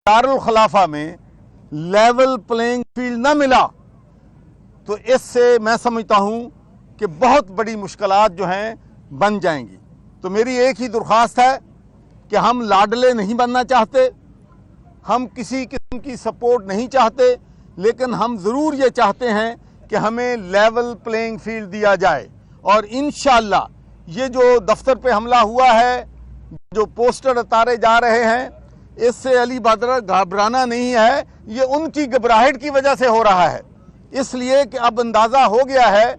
दारुल खलाफा में level playing field न मिला तो इससे मैं समझता हूं कि बहुत बड़ी मुश्किलात जो हैं बन जाएंगी। तो मेरी एक ही दरख्वास्त है कि हम लाडले नहीं बनना चाहते, हम किसी किस्म की सपोर्ट नहीं चाहते, लेकिन हम ज़रूर ये चाहते हैं कि हमें लेवल प्लेइंग फील्ड दिया जाए। और इंशाअल्लाह ये जो दफ्तर पे हमला हुआ है, जो पोस्टर उतारे जा रहे हैं, इससे अली बदर घबराना नहीं है, ये उनकी घबराहट की वजह से हो रहा है। इसलिए कि अब अंदाज़ा हो गया है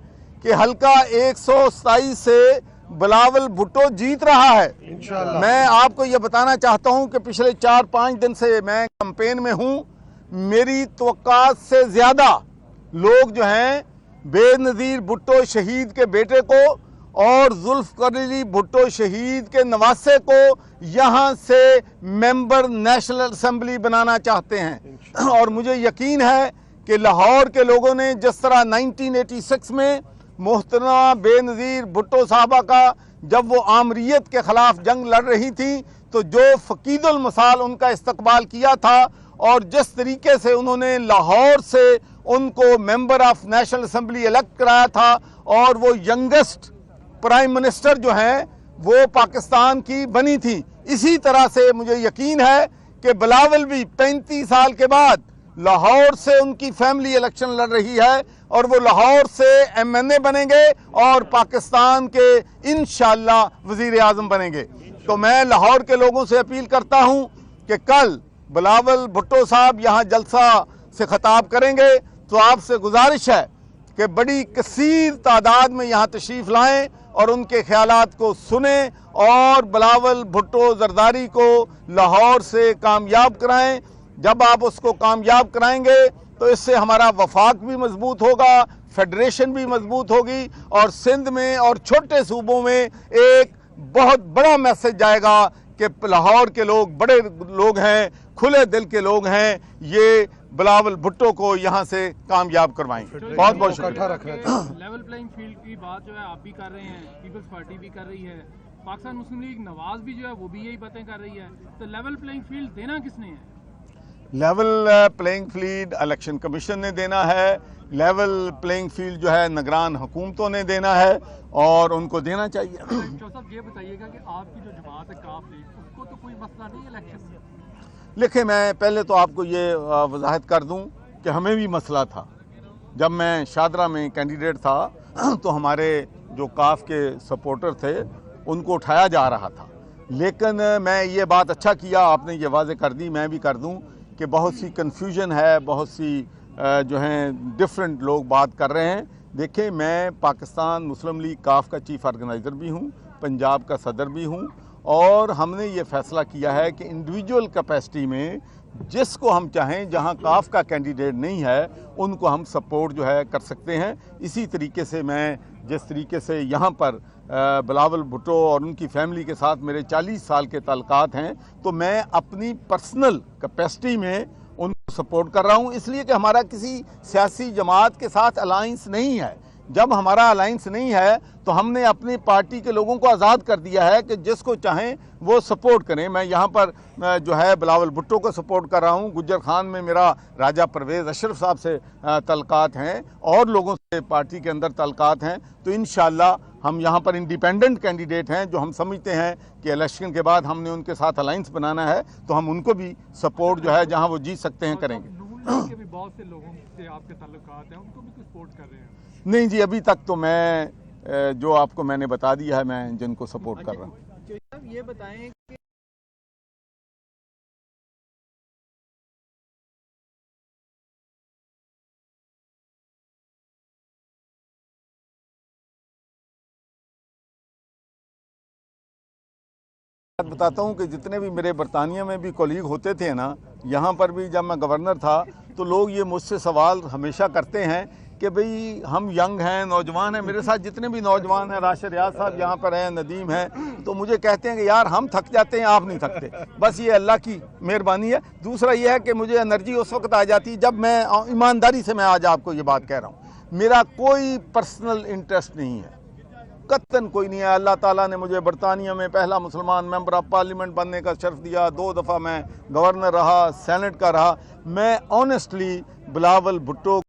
कि हल्का 127 से बिलावल भुट्टो जीत रहा है। मैं आपको ये बताना चाहता हूं कि पिछले 4-5 दिन से मैं कैंपेन में हूं। मेरी तवक्कात से ज़्यादा लोग जो हैं बेनज़ीर भुट्टो शहीद के बेटे को और जुल्फ़िकार अली भुट्टो शहीद के नवासे को यहाँ से मेंबर नेशनल असेंबली बनाना चाहते हैं। और मुझे यकीन है कि लाहौर के लोगों ने जिस तरह 1986 में मोहतरमा बेनज़ीर भुट्टो साहबा का जब वो आमरीत के ख़िलाफ़ जंग लड़ रही थी तो जो फ़कीदुल मसाल उनका इस्तकबाल किया था और जिस तरीके से उन्होंने लाहौर से उनको member of national assembly elect कराया था और वो यंगेस्ट प्राइम मिनिस्टर जो हैं वो पाकिस्तान की बनी थी, इसी तरह से मुझे यकीन है कि बिलावल भी 35 साल के बाद लाहौर से उनकी फैमिली इलेक्शन लड़ रही है और वो लाहौर से MNA बनेंगे और पाकिस्तान के इंशाअल्लाह वज़ीर आज़म बनेंगे। तो मैं लाहौर के लोगों से अपील करता हूं कि कल बिलावल भुट्टो साहब यहाँ जलसा से खिताब करेंगे, तो आपसे गुजारिश है कि बड़ी कसीर तादाद में यहाँ तशरीफ़ लाएं और उनके ख्यालात को सुने और बिलावल भुट्टो जरदारी को लाहौर से कामयाब कराएं। जब आप उसको कामयाब कराएंगे तो इससे हमारा वफाक भी मजबूत होगा, फेडरेशन भी मजबूत होगी और सिंध में और छोटे सूबों में एक बहुत बड़ा मैसेज जाएगा कि लाहौर के लोग बड़े लोग हैं, खुले दिल के लोग हैं, ये बिलावल भुट्टो को यहाँ से कामयाब करवाएंगे। बहुत बहुत शुक्रिया। लेवल प्लेइंग फील्ड की बात जो है आप भी कर रहे हैं, पीपल्स पार्टी भी कर रही है, पाकिस्तान मुस्लिम लीग नवाज भी जो है वो भी यही बातें कर रही है, तो लेवल प्लेइंग फील्ड देना किसने है? Level playing field election commission ने देना है, लेवल प्लेइंग फील्ड जो है निगरान हुकूमतों ने देना है और उनको देना चाहिए। साहब ये बताइएगा कि आपकी जो जमात है काफ लीग, उसको तो कोई मसला नहीं इलेक्शन में? लिखे, मैं पहले तो आपको ये वजाहत कर दूं कि हमें भी मसला था। जब मैं शादरा में कैंडिडेट था तो हमारे जो काफ के सपोर्टर थे उनको उठाया जा रहा था, लेकिन मैं ये बात अच्छा किया आपने ये वाज़ेह कर दी, मैं भी कर दूं कि बहुत सी कन्फ्यूजन है, बहुत सी जो हैं डिफरेंट लोग बात कर रहे हैं। देखें, मैं पाकिस्तान मुस्लिम लीग काफ का चीफ़ ऑर्गेनाइज़र भी हूँ, पंजाब का सदर भी हूँ और हमने ये फ़ैसला किया है कि इंडिविजुअल कैपेसिटी में जिसको हम चाहें, जहां काफ का कैंडिडेट नहीं है उनको हम सपोर्ट जो है कर सकते हैं। इसी तरीके से मैं जिस तरीके से यहाँ पर बिलावल भुट्टो और उनकी फैमिली के साथ मेरे 40 साल के ताल्लुकात हैं, तो मैं अपनी पर्सनल कैपेसिटी में उनको सपोर्ट कर रहा हूँ, इसलिए कि हमारा किसी सियासी जमात के साथ अलाइंस नहीं है। जब हमारा अलाइंस नहीं है तो हमने अपनी पार्टी के लोगों को आज़ाद कर दिया है कि जिसको चाहें वो सपोर्ट करें। मैं यहाँ पर जो है बिलावल भुट्टो को सपोर्ट कर रहा हूँ, गुज्जर खान में मेरा राजा परवेज़ अशरफ साहब से तल्कात हैं और लोगों से पार्टी के अंदर तल्कात हैं। तो इंशाअल्लाह हम यहाँ पर इंडिपेंडेंट कैंडिडेट हैं जो हम समझते हैं कि इलेक्शन के बाद हमने उनके साथ अलाइंस बनाना है, तो हम उनको भी सपोर्ट जो है जहाँ वो जीत सकते हैं करेंगे। के भी बहुत से लोगों से आपके ताल्लुकात हैं, उनको भी सपोर्ट कर रहे हैं? नहीं जी, अभी तक तो मैं जो आपको मैंने बता दिया है, मैं जिनको सपोर्ट कर रहा हूँ। ये बताएं कि बताता हूँ कि जितने भी मेरे बरतानिया में भी कोलीग होते थे ना, यहाँ पर भी जब मैं गवर्नर था तो लोग ये मुझसे सवाल हमेशा करते हैं कि भाई हम यंग हैं, नौजवान हैं। मेरे साथ जितने भी नौजवान हैं, राशिद रियाज साहब यहाँ पर हैं, नदीम हैं, तो मुझे कहते हैं कि यार हम थक जाते हैं, आप नहीं थकते। बस ये अल्लाह की मेहरबानी है। दूसरा ये है कि मुझे एनर्जी उस वक्त आ जाती जब मैं ईमानदारी से मैं आज आपको ये बात कह रहा हूँ, मेरा कोई पर्सनल इंटरेस्ट नहीं है, قطعاً کوئی نہیں ہے. اللہ تعالیٰ نے مجھے برطانیہ میں پہلا مسلمان ممبر آف پارلیمنٹ بننے کا شرف دیا, 2 دفعہ میں گورنر رہا, سینٹ کا رہا. میں آنیسٹلی بلاول بھٹو